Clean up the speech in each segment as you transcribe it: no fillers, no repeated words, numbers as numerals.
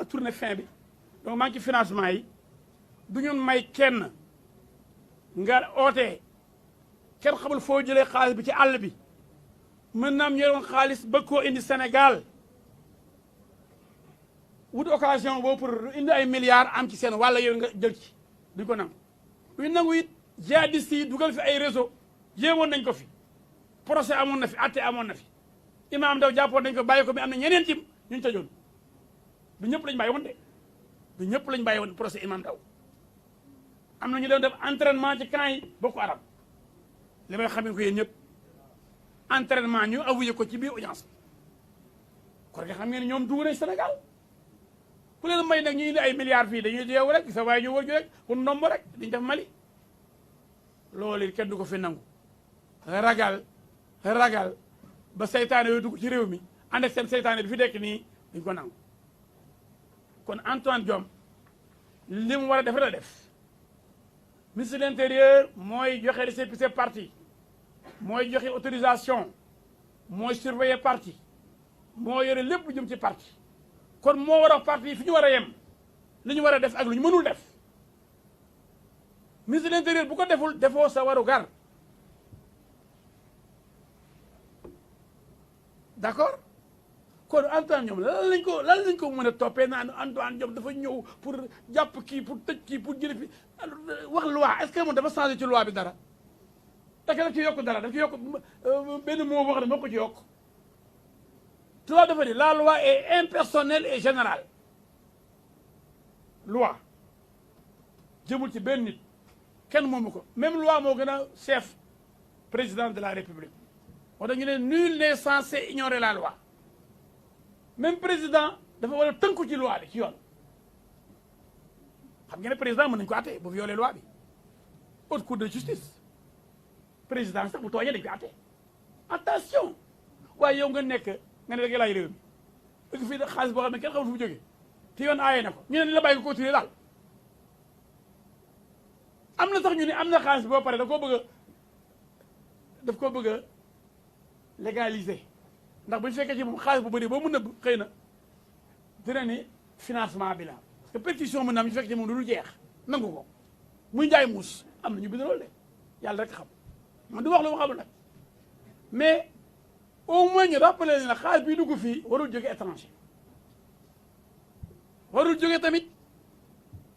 tourné fin bi donc maa ngi ci financement yi du ñun may kenn nga ootee kenn xamul foo jëlee xaalis bi ci àll bi mën naam ñu yoroon xaalis bëgg koo indi Sénégal wut occasion boobu pour indi ay milliards am ci seen wàlla yow nga jël ci duñ ko nangu duñ nangu it jihadistes yi dugal fi ay réseau jéemoon nañ ko fi procès amoon na fi atte amoon na fi Imam Ndaw jàppoon nañ ko bàyyi ko mais am na ñeneen ci ñu tëjoon du ñëpp lañ bàyyi woon de du ñëpp lañ bàyyi woon procès Imam Ndaw am na ñu doon def entraînement ci camp yi Boko Haram li may xamee ko yéen ñëpp entraînement ñu avoué ko ci biir audience kon nga xam ngeen ne ñoom dugg nañ Sénégal ku leen may nag ñu indi ay milliards fii dañuy yeewu rek sa waaye ñu wër ju rek pour ndomb rek diñ def Mali loolu kenn du ko fi nangu ragal ba seytaane yooyu dugg ci réew mi ànd ak seen seytaane bi fi nekk nii duñ ko nangu kon Antoine Diome li mu war a def la def ministre de l'intérieur mooy joxe récépissé parti mooy joxe autorisation mooy surveiller parti moo yore lépp lu jëm ci parti kon moo war a parti yi fi ñu war a yem li ñu war a def ak lu ñu mënul def ministre de l'intérieur bu ko deful defoo sa waru gar d'accord kon Antoine Diome lan lañ ko mën a toppee naan Antoine Diome dafa ñëw pour jàpp kii pour tëj kii pour jële fi wax loi est-ce que moom dafa changé ci loi bi dara daka daf ci yokk dara daf ci yokk benn mot boo xam ne moo ko ci yokk loi dafa ni la loi est impersonnelle et générale loi jëmul ci benn nit kenn moomu ko même loi moo gën a chef président de la république moo tax ñu ne nul n'est censé ignorer la loi même président dafa war a tënku ci loi bi ci yoon xam ngeen ne président mën nañu ko àtte bu violé loi bi haute cour de justice président sax bu tooñee dañu ko àtte attention waaye yow nga nekk nga ne da ngay laaj réew mi dëgg fii xaalis boo xam ne kenn xamul fu mu jógee te yoon aaye na ko ñu ne ni la bàyyi ko continuer daal am na sax ñu ne am na xaalis boo pare daf koo bëgg a légaliser ndax bu ñu fekkee ci moom xaalis bu bëri boo mën na xëy na dina ni financement bi la parce que pétition mën na am ñu fekk ci moom du dul jeex nangu ko muy njaay muus am na ñu bind loolu de yàlla rek xam man du wax lu ma xamul nag mais au moins ñu rappelé ne la xaalis bii dugg fii warul jóge étranger warul jóge tamit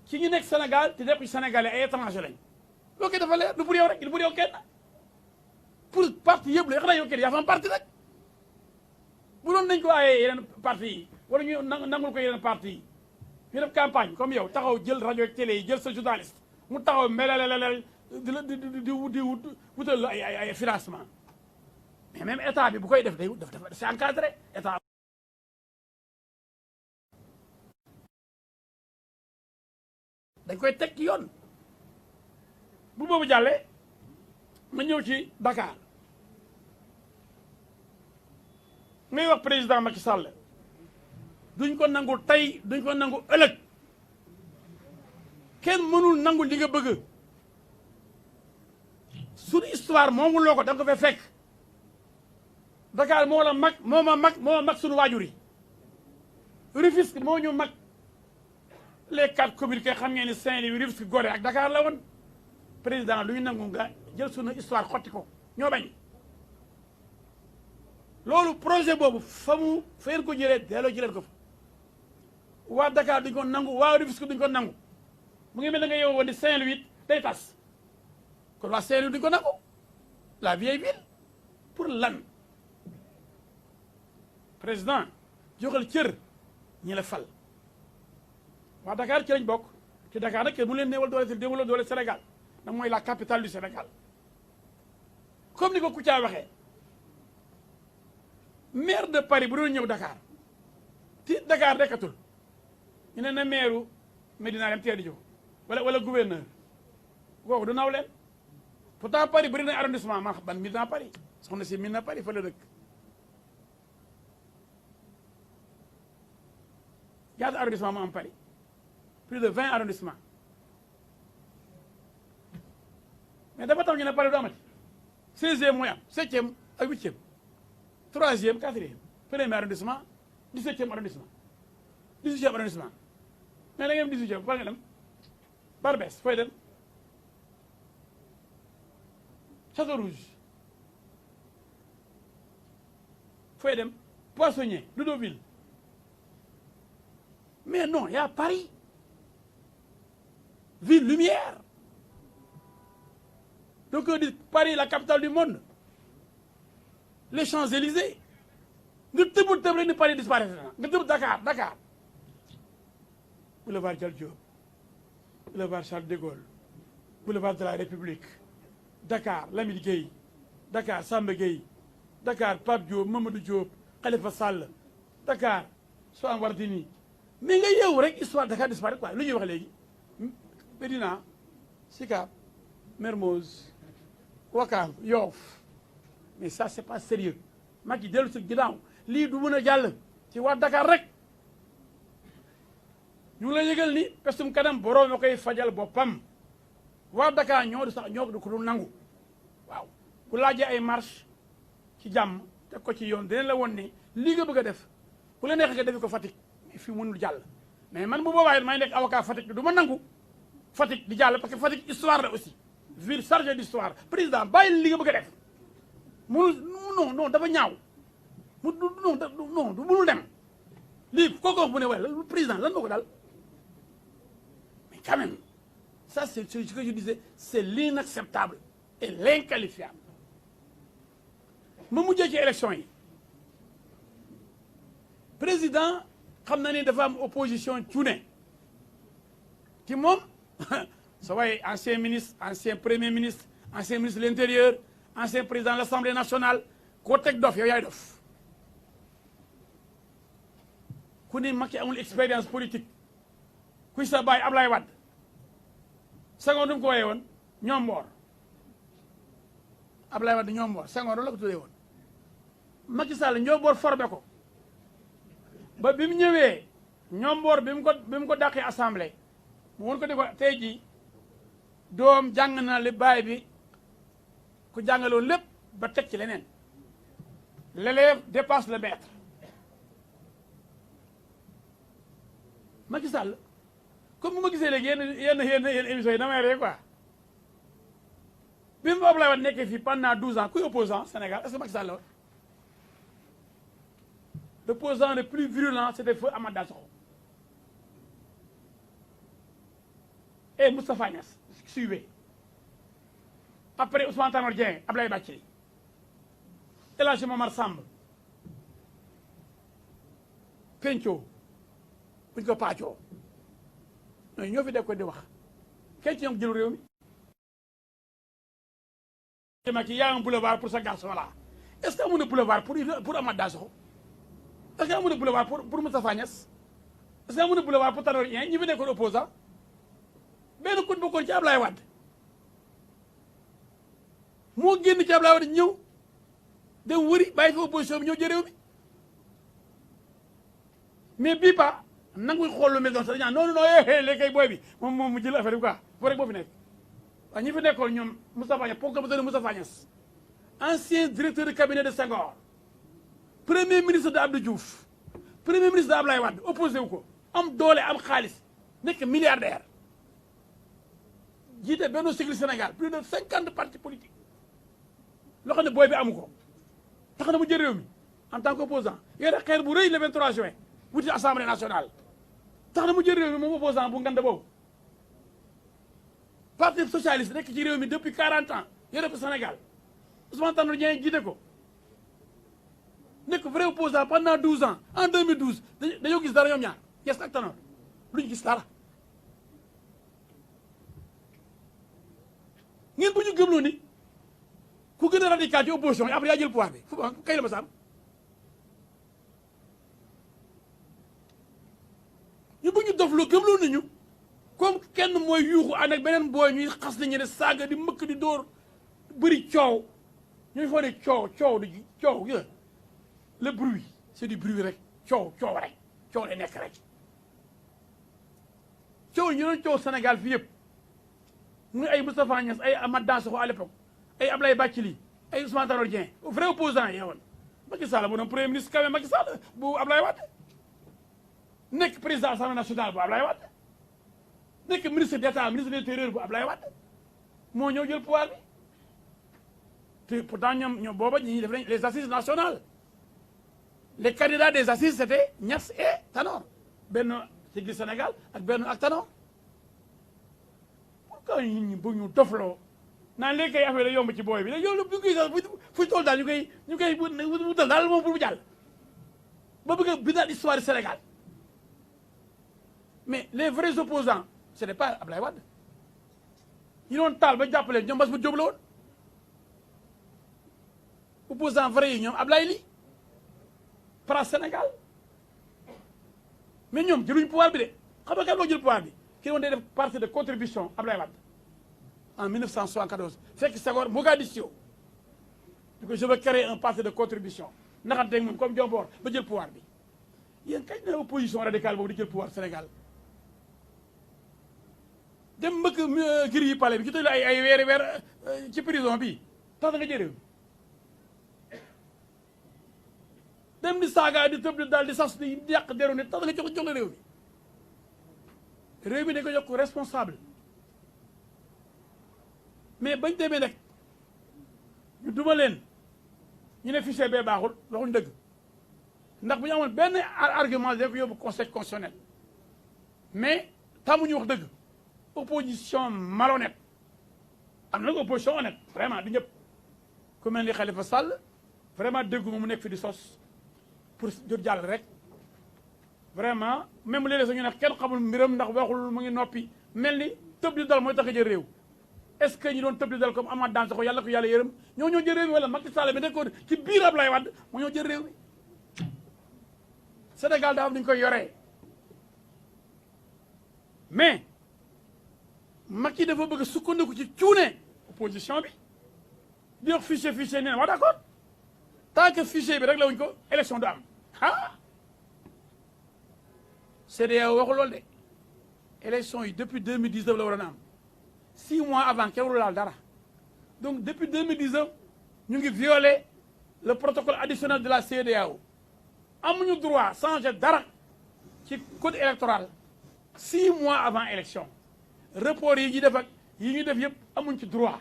ci ñu nekk Sénégal te nekk Sénégalais ay étranger lañ loolu kay dafa leer du pour yow rek du pour yow kenn pour parti yëpp la xanaa yow kenn yaa fa am parti rek bu doon nañ ko aayee yeneen parti yi wala ñu nangul ko yeneen parti yi ñu def campagne comme yow taxaw jël rajo ak télé yi jël sa journaliste mu taxaw melelelel di wutal la ay financement mais même état bi bu koy def day dafa c'est encadré état dañ koy teg ci yoon bu boobu jàllee ma ñëw ci Dakar ngay wax président Macky Sall duñ ko nangu tey duñ ko nangu ëllëg kenn mënul nangu li nga bëgg suñu histoire moomu loo ko da nga ko fay fekk Dakar moo la mag moo ma mag suñu waajur yi Rufisque moo ñu mag les 4 communes kay xam ngeen ni Saint-Louis Rufisque Gorée ak Dakar la woon président lu ñu nangu nga jël suñu histoire xotti ko ñoo bañ loolu projet boobu fa ngeen ko jëlee delloo jëleen ko fa waa Dakar duñ ko nangu waa Rufisque duñ ko nangu mu ngi mel ne nga yow woon di Saint-Louis day tas kon waa Saint-Louis duñ ko nangu la vieille ville pour lan président joxal cër ñi la fal waa Dakar ci lañ bokk ci Dakar nag mu leen néewal doole Sénégal ndax mooy la capitale du Sénégal comme ni ko Kouthia waxee maire de Paris bu doon ñëw Dakar ci Dakar nekkatul ñu ne na maire Médina dem teel di jóg wala gouverneur kooku du naw leen pourtant Paris bëri na arrondissement ma ban Médina Paris soxna si Médina Paris fa la dëkk ñaata arrondissement mu am Paris plus de 20 arrondissements mais dafa tax ñu ne Paris du amati 16e mooy am 7e ak 8e 3e 4e 1er arrondissement 17e arrondissement 18e arrondissement mais da ngeen 18e fa nga dem Barbès fooy dem Château Rouge fooy dem Poissonnier Doudoville mais non il y a Paris ville lumière donc on dit Paris la capitale du monde les Champs-Élysées nga tëb rek ni Paris disparaître na nga tëb Dakar boulevard Dial Diop boulevard Charles de Gaulle boulevard de la République Dakar Lamine Gueye Dakar Samba Gueye Dakar Pape Diop Mamadou Diop Khalifa Sall Dakar Soham Wardini mais nga yeewu rek histoire Dakar disparaître quoi lu ñuy wax léegi Médina Sicap Mermoz Ouakam Yoff mais ça c'est pas sérieux Macky dellu si ginnaaw lii du mën a jàll ci waa Dakar rek ñu ngi la yëgal ni pestum kanam borom a koy fajal boppam waa Dakar ñoo du ko du nangu waaw bu laajee ay marche ci jàmm teg ko ci yoon dinañ la woon ne lii nga bëgg a def bu la neexee nga defi ko Fatick mais fii mënul jàll mais man bu boobaa it may nekk avocat Fatick du ma nangu Fatick di jàll parce que Fatick histoire la aussi ville chargée d'histoire président bàyyi li nga bëgg a def mënul non dafa ñaaw non du mënul dem lii kooku wax bu ne waaye président lan moo ko dal mais quand même ça c'est ce que je disais c'est l'inacceptable et l'inqualifiable ma mujjee ci élection yi président xam na ni dafa am opposition cuune ci moom sa waaye ancien ministre ancien premier ministre ancien ministre de l'intérieur ancien président de l'Assemblée nationale koo teg dof yow yaay dof ku ni Macky amul expérience politique kuy sa baay Ablaye Wade Senghor du ko woyee woon ñoom mboor Ablaye Wade ñoom mboor Senghor la ko tuddee woon Macky Sall ñoom mboor formé ko ba bi mu ñëwee ñoom mboor bi mu ko dàqee assemblée mu won ko di ko tey jii doom jàng na li baay bi ku jàngaloon lépp ba teg ci leneen l'élève dépasse le maître Macky Sall comme bu ma gisee léegi yenn émissions yi damay ree quoi bi mu Abdoulaye Wade nekkee fii pendant 12 ans kuy opposant Sénégal est-ce que Macky Sall la woon l'opposant le plus virulent c'était feu Amath Dansokho et Moustapha Niasse suivait après Ousmane Tanor Dieng Abdoulaye Bathily El Hadji Momar Samb Penco buñ ko paccoo ñooñu ñoo fi def ko di wax kenn ci ñoom jël réew mi Macky y a un boulevard pour ce garçon là est-ce que amu na boulevard pour Amath Dansokho est-ce que amu na boulevard pour Moustapha Niasse est-ce que amu na boulevard pour Tanor Dieng ñi fi nekkoon opposant benn kon bokkoon ci Ablaye Wade moo génn ci Ablaye Wade ñëw dem wëri bàyyi fi opposition bi ñëw jël réew mi mais bii pas nanguy xool lu mel noonu sax dañu naan non léegi kay booy bi moom mu jël affaire bi quoi foo rek boo fi nekk waaye ñi fi nekkoon ñoom Moustapha Niasse pour que mu doon Moustapha Niasse ancien directeur de cabinet de Senghor premier ministre de Abdou Diouf premier ministre de Ablaye Wade opposé wu ko am doole am xaalis nekk milliardaire jiite Benno Siggil Sénégal plus de 50 partis politiques loo xam ne booy bi amu ko tax na mu jël réew mi en tant qu'opposant yore xeer bu rëy le 23 juin wuti assemblée nationale tax na mu jël réew mi moom opposant bu ngande boobu parti socialiste nekk ci réew mi depuis 40 ans yore ko Sénégal Ousmane Tanor Dieng jiite ko nekk vrai opposant pendant 12 ans en 2012 dañoo gis dara ñoom ñaar Niasse ak Tanor luñu gis dara ngeen bu ñu gëmloo ni ku gën a radical ci opposition yi après yaa jël pouvoir bi fu kay la ma saam ñu bu ñu dof loo gëmloo nañu comme kenn mooy yuuxu ànd ak beneen booy ñuy xas nañu ne saaga di mëkk di dóor bëri coow ñuy foo ne coow le bruit c'est du bruit rek coow rek coow lay nekk rek coow ñu doon coow Sénégal fii yëpp muy ay Moustapha Niasse ay Amath Dansokho à l'époque ay Ablaye Bathily ay Ousmane Tanor Dieng vrai opposant yi woon Macky Sall mu doon premier ministre quand même Macky Sall bu Ablaye Wade nekk président assemblée nationale bu Ablaye Wade nekk ministre d'état ministre de l'intérieur bu Ablaye Wade moo ñëw jël pouvoir bi te pourtant ñoom booba ñi def nañ les assises nationales les candidats des assises c'était Niass et Tanor benn ci Sénégal ak benn ak Tanor pourquoi nit ñi bëgg ñu dofloo naan léegi kay affaire la yomb ci booy bi yow bu koy sax fu tool daal ñu koy wutal daal moom pour mu jàll ba bëgg a bindaat histoire du Sénégal mais les vrais opposants ce n'est pas Ablaye Wade ñu doon taal ba jàppale ñoom Bass Diop la woon opposant vrai yi ñoom Ablaye Ly para Sénégal mais ñoom jëluñ pouvoir bi de xam nga kan moo jël pouvoir bi ki doon day def partie de contribution Ablaye Wade en 1974 fekk Senghor Mogadiscio du ko je veux créer un parti de contribution naxanteeg moom comme Diombor ba jël pouvoir bi yéen kañ na opposition radicale boobu di jël pouvoir Sénégal dem mbëkk giri yi palais bi ci tëj ay weer ci prison bi tax da nga jël réew mi dem di saaga di tëb di daal di sas di yàq deru ne tax da nga jox la réew mi dañ ko jox ko responsable mais bañ demee nag ñu duma leen ñu ne fichier bee baaxul waxuñ dëgg ndax bu ñu amoon benn argument dañ ko yóbbu conseil constitutionnel mais tàmmuñu wax dëgg opposition malhonnête am na nag opposition honnête vraiment du ñëpp ku mel ni Khalifa Sall vraiment dëgguma mu nekk fi di sos pour jot jàll rek vraiment même léeg-léeg sax ñu ne kenn xamul mbiram ndax waxul mu ngi noppi mel ni tëb di dal mooy tax a jël réew est-ce que ñi doon tëb di dal comme Amath Dansokho yàlla ko yàlla yërëm ñoo jël réew mi wala Macky Sall bi nekkoon ci biir Ablaye Wade moo ñoo jël réew mi Sénégal daa am ni ñu koy yoree mais Macky dafa bëgg sukkandiku ci cuune opposition bi di wax fichier nee na wax d'accord tant que fichier bi rek la wuñ ko élection du am ah CEDEAO waxul loolu de élection yi depuis 2019 la waroon a am 6 mois avant kenn warul laal dara donc depuis 2019 ñu ngi violer le protocole additionnel de la CEDEAO amuñu droit changer dara ci code électoral 6 mois avant élection report yi ñu def ak yi ñu def yëpp amuñ ci droit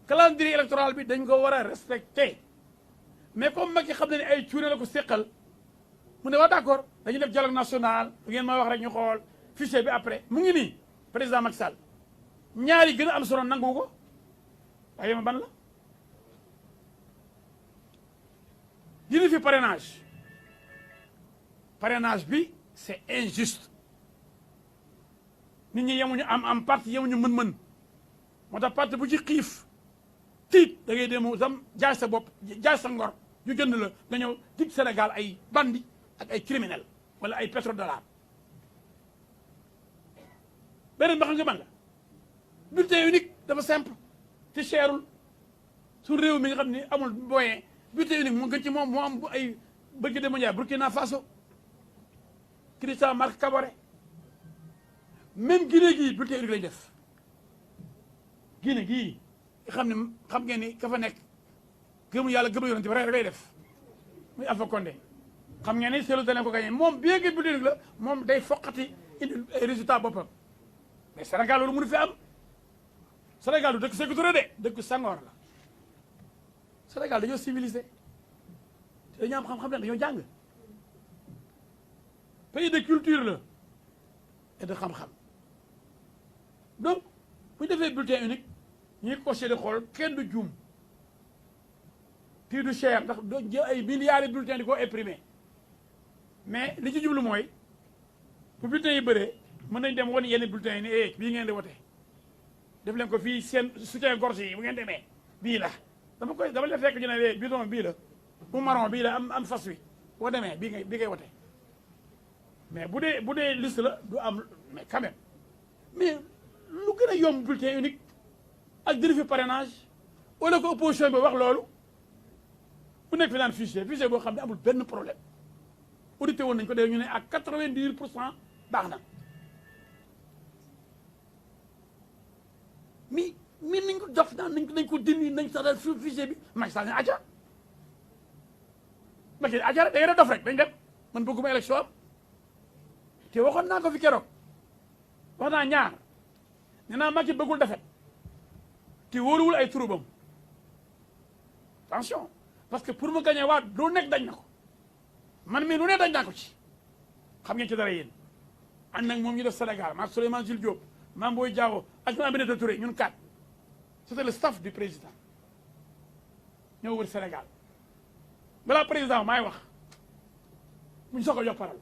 calendrier électoral bi dañ ko war a respecter mais comme Macky xam na ne ay cuune la ko séqal mu ne waa d'accord dañuy def dialogue national bu ngeen ma wax rek ñu xool fichier bi après mu ngi nii président Macky Sall ñaari gën a am solo nangu ko waaye ma ban la dina fi parrainage bi c'est injuste nit ñi yemuñu am parti yemuñu mën-mën moo tax parti bu ci xiif tiit da ngay dem sam jaay sa bopp jaay sa ngor ñu jënd la nga ñëw dig Sénégal ay bandi ak ay criminel wala ay pétrodollar beneen ba xam nga man la bulletin unique dafa simple te cherul su réew mi nga xam ne amul moyen bulletin unique moo gën ci moom moo am ay bëgg de mondial Burkina Faso Christian Marc Kaboré même Guinée gii bulletin unique lañ def Guinée gii xam ne xam ngeen ni ka fa nekk gëmu yàlla gëmu yonent bi rek lay def muy Alpha Condé xam ngeen ni seetlu danañ ko gagné moom bien que bulletin unique la moom day foqati indi ay résultat boppam mais Sénégal loolu mënu fi am Sénégal du dëkk Sékou Touré de dëkk Senghor la Sénégal dañoo civilisé te dañoo am xam-xam ne dañoo jàng pays de culture la et de xam-xam donc bu ñu defee bulletin unique ñuy coché di xool kenn du juum prix du cher ndax doo jël ay milliards de bulletins di ko imprimer mais li ci jublu mooy bu bulletins yi bëree mën nañ dem wan yenn bulletins yi ne bii ngeen di wote def leen ko fii seen soutien gorge yi bu ngeen demee bii la dama la fekk ñu ne bidon bii la bu marron bii la am fas wi boo demee bii ngay wote mais bu dee liste la du am mais quand même mais lu gën a yomb bulletin unique ak vérifier parrainage wala ko opposition bi wax loolu bu nekk fi naan fichier boo xam ne amul benn problème audité woon nañ ko dee ñu ne ak 90% baax na mais nañ ko dof naan nañ ko dindi nañ sax daal fichier bi Macky Sall ne aja Macky aja rek da ngeen a dof rek dañ dem man bëgguma élection am te waxoon naa ko fi keroog wax naa ñaar nee naa Macky bëggul defet te wóoruwul ay turubam attention parce que pour mu gagné waat lu nekk dañ na ko man mii lu ne dañ naa ko ci xam ngeen ci dara yéen ànd nag moom ñu def Sénégal maak Souleymane Jules Diop Mame Boye Diao ak Aminata Touré ñun 4 c'était le staff du président ñoo wër Sénégal balaa président maay wax buñ soog a yopparal